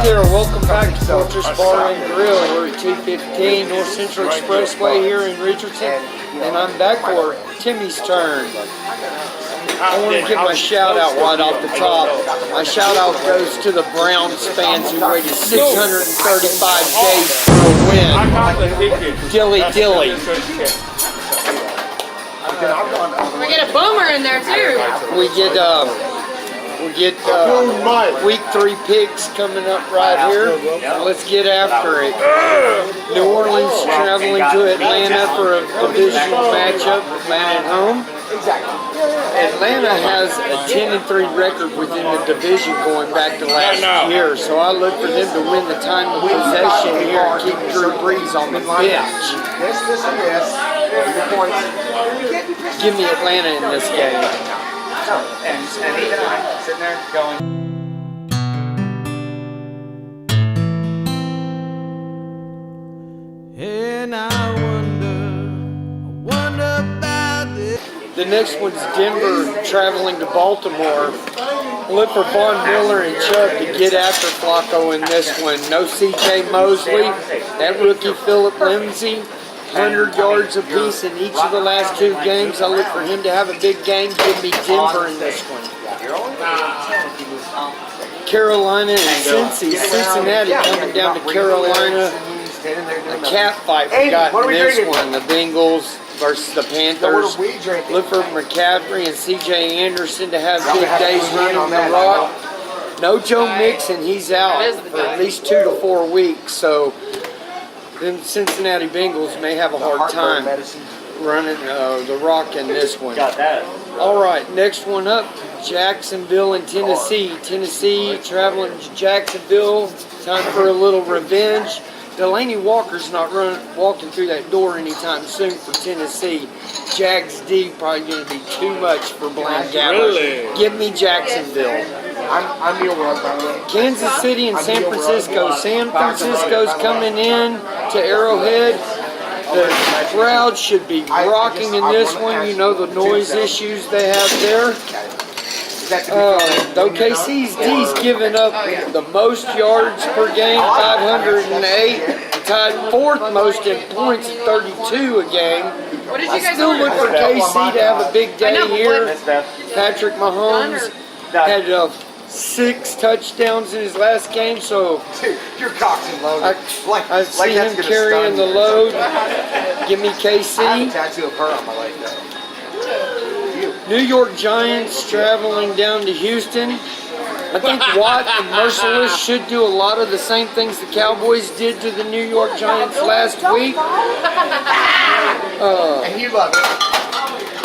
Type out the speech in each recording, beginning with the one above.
there, welcome back to Fortress Bar and Grill. We're at 215 North Central Expressway here in Richardson, and I'm back for Timmy's turn. I want to give my shout out right off the top. My shout out goes to the Browns fans who waited 635 days for a win. Dilly dilly. We get a boomer in there too. We get week 3 picks coming up right here. Let's get after it. New Orleans traveling to Atlanta for a divisional matchup. Atlanta at home. Atlanta has a 10-3 record within the division going back to last year, so I look for them to win the time of possession here and keep Drew Brees on the bench. Give me Atlanta in this game. And even I sitting there going. And I wonder about this. The next one's Denver traveling to Baltimore. Look for Von Miller and Chubb to get after Flacco in this one. No C.J. Mosley. That rookie Philip Lindsay. 100 yards apiece in each of the last 2 games. I look for him to have a big game. Give me Denver in this one. Carolina and Cincy. Cincinnati coming down to Carolina. A cat fight we got in this one. The Bengals versus the Panthers. Look for McCaffrey and C.J. Anderson to have big days running the rock. No Joe Mixon. He's out for at least 2 to 4 weeks. So the Cincinnati Bengals may have a hard time running the rock in this one. All right, next one up, Jacksonville and Tennessee. Tennessee traveling to Jacksonville. Time for a little revenge. Delaney Walker's not walking through that door anytime soon for Tennessee. Jags D probably going to be too much for Blaine Gabbert. Really? Give me Jacksonville. I'm your one. Kansas City and San Francisco. San Francisco's coming in to Arrowhead. The crowd should be rocking in this one. You know the noise issues they have there. OKC's D's giving up the most yards per game, 508. Tied 4th most in points at 32 a game. What did you I guys still look for KC to have a big day here. Patrick Mahomes had 6 touchdowns in his last game, so You're cocked and loaded. I see him carrying the load. Give me KC. I have a tattoo of her on my leg, though. New York Giants traveling down to Houston. I think Watt and Merciless should do a lot of the same things the Cowboys did to the New York Giants last week. And you love it.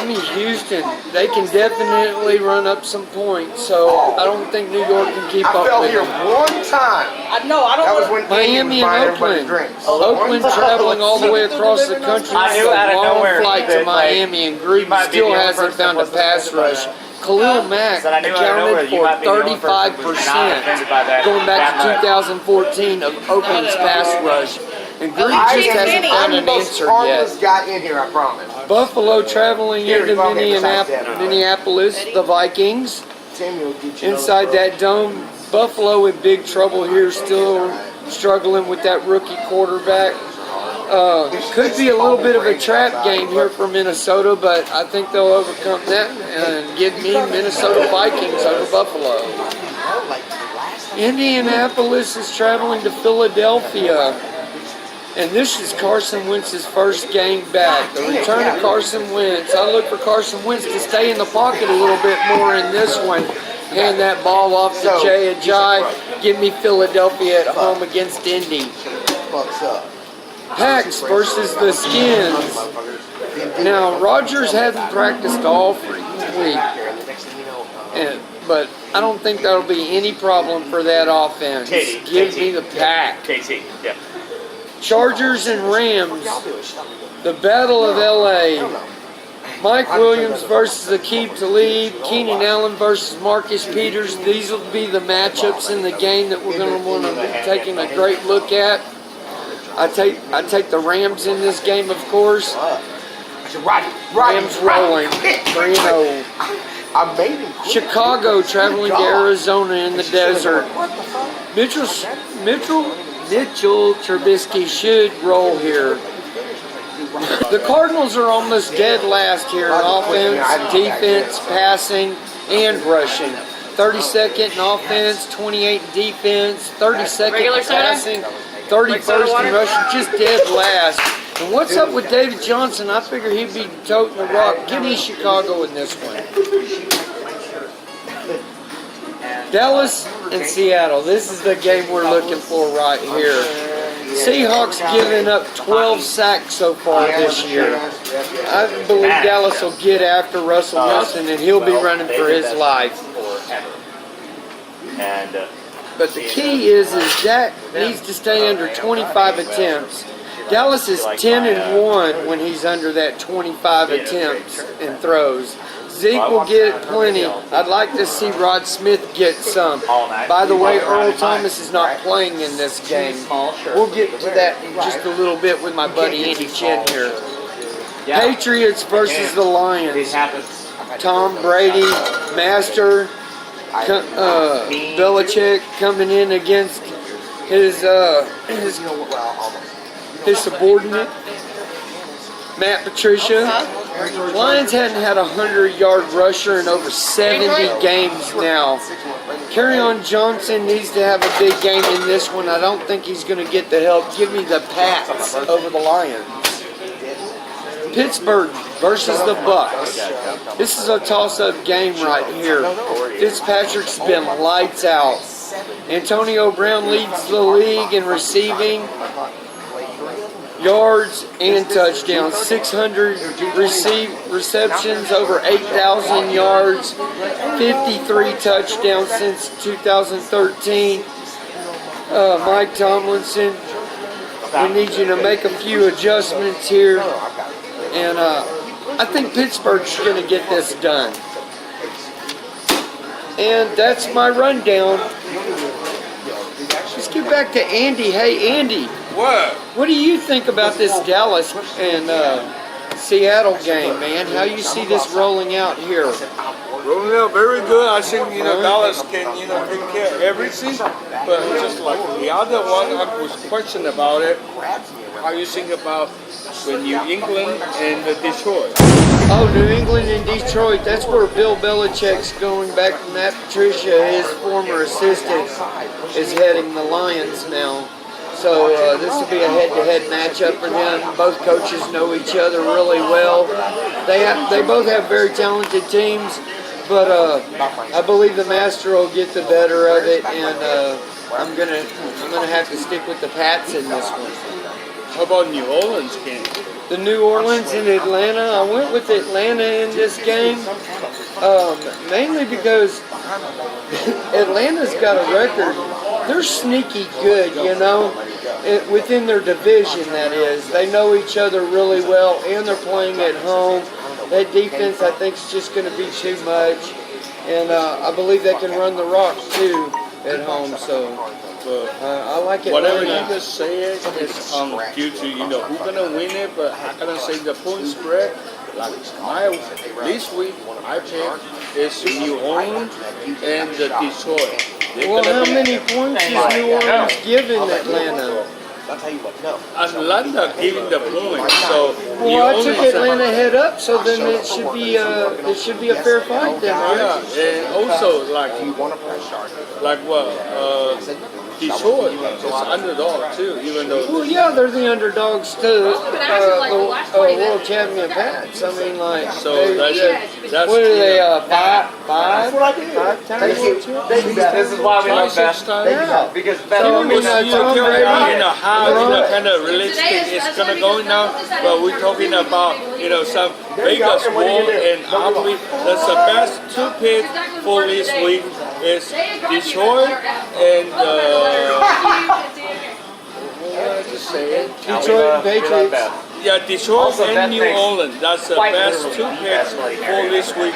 I mean, Houston, they can definitely run up some points, so I don't think New York can keep up fell with here them. one time. I know. I don't. That was when Miami and Oakland. Oakland traveling all the way across the country. I knew out of long nowhere flight to that, Miami, and Gruden might be still the only hasn't person found a that pass wasn't rush. Khalil Mack I knew out of nowhere accounted you for might be the only person who was not 35% offended by that going back to that much. 2014 of Oakland's pass rush. And Gruden I just hasn't am found the an most answer harmless yet. guy in here, I promise. Buffalo traveling into Minneapolis, the Vikings. Inside that dome, Buffalo in big trouble here, still struggling with that rookie quarterback. Could be a little bit of a trap game here for Minnesota, but I think they'll overcome that and give me Minnesota Vikings over Buffalo. Indianapolis is traveling to Philadelphia. And this is Carson Wentz's first game back. The return of Carson Wentz. I look for Carson Wentz to stay in the pocket a little bit more in this one. Hand that ball off to Jay Ajayi. Give me Philadelphia at home against Indy. Packs versus the Skins. Now, Rodgers hasn't practiced all week. But I don't think that'll be any problem for that offense. Give me the Pack. KC, yeah. Chargers and Rams, the Battle of LA. Mike Williams versus Aqib Talib, Keenan Allen versus Marcus Peters. These will be the matchups in the game that we're going to want to be taking a great look at. I take the Rams in this game, of course. Rams rolling 3-0. Chicago traveling to Arizona in the desert. Mitchell Trubisky should roll here. The Cardinals are almost dead last here in offense, defense, passing, and rushing. 32nd in offense, 28 in defense, 32nd Regular in soda? passing, 31st in rushing, just dead last. And what's up with David Johnson? I figure he'd be toting the rock. Give me Chicago in this one. Dallas and Seattle. This is the game we're looking for right here. Seahawks giving up 12 sacks so far this year. I believe Dallas will get after Russell Wilson and he'll be running for his life. But the key is Dak needs to stay under 25 attempts. Dallas is 10-1 when he's under that 25 attempts and throws. Zeke will get plenty. I'd like to see Rod Smith get some. By the way, Earl Thomas is not playing in this game. We'll get to that in just a little bit with my buddy Andy Chen here. Patriots versus the Lions. Tom Brady, Master, Belichick coming in against his subordinate, Matt Patricia. Lions hadn't had a 100-yard rusher in over 70 games now. Kerryon Johnson needs to have a big game in this one. I don't think he's going to get the help. Give me the Pats over the Lions. Pittsburgh versus the Bucks. This is a toss-up game right here. Fitzpatrick's been lights out. Antonio Brown leads the league in receiving yards and touchdowns. 600 receptions, over 8,000 yards, 53 touchdowns since 2013. Mike Tomlinson, we need you to make a few adjustments here. And I think Pittsburgh's going to get this done. And that's my rundown. Let's get back to Andy. Hey, Andy. What do you think about this Dallas and Seattle game, man? How you see this rolling out here? Rolling out very good. I think, Dallas can, take care of everything. But just like the other one, I was questioning about it. How you think about the New England and the Detroit? Oh, New England and Detroit. That's where Bill Belichick's going back from Matt Patricia. His former assistant is heading the Lions now. So this will be a head-to-head matchup for them. Both coaches know each other really well. They both have very talented teams, but I believe the Master will get the better of it, and I'm gonna have to stick with the Pats in this one. How about New Orleans game? The New Orleans and Atlanta. I went with Atlanta in this game, mainly because Atlanta's got a record. They're sneaky good, within their division, that is. They know each other really well, and they're playing at home. That defense, I think, is just going to be too much. And I believe they can run the rock, too, at home. So I like it. Whatever you just say is due to, who's going to win it, but I'm going to say the point spread. Like this week, I picked is New Orleans and the Detroit. Well, how many points is New Orleans giving Atlanta? Atlanta giving the point, so well, I took Atlanta head up, so then it should be a fair fight then, right? Yeah, and also like Detroit is underdog too, even though. Well, yeah, they're the underdogs too. World champion Pats. I mean, like. So that's what are they? Five times? This is why we like Beth. Yeah. Because So, Beth I mean, Tom Brady. how kind of realistic it's gonna go now, but we're talking about some Vegas wall, and I believe that's the best two picks for this week is Detroit and. Detroit and Patriots. Yeah, Detroit and New Orleans. That's the best two picks for this week.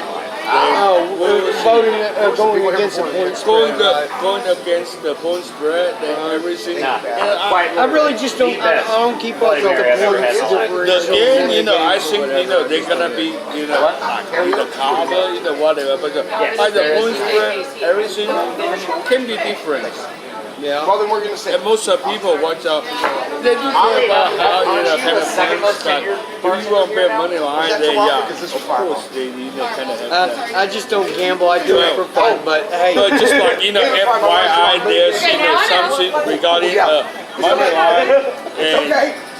We're going against the point spread. Going against the point spread and everything. I really just don't. I don't keep up with the points differential. The game, I think they're gonna be the cover, whatever. But by the point spread, everything can be different. Yeah. Well, then we're gonna say. And most of the people watch out. They do care about how kind of fun stuff. If you want to bet money line, then yeah, of course they kind of have that. I just don't gamble. I do it for fun. But hey, But just like FYI, there's something regarding money line and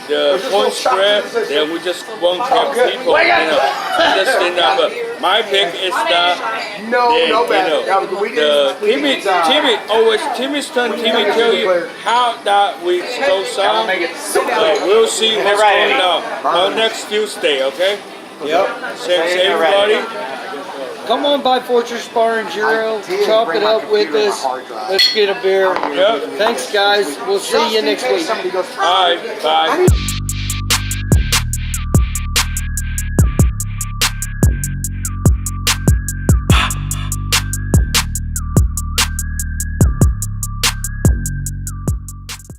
the point spread. Then we just won't have people, understand that. But my pick is that Timmy's son Timmy tell you how that we goes on. We'll see what's going on next Tuesday. Okay. yep. Thanks everybody. Come on by Fortress Bar and Grill. Chop it up with us. Let's get a beer. Yep. Thanks, guys. We'll see you next week. All right. Bye.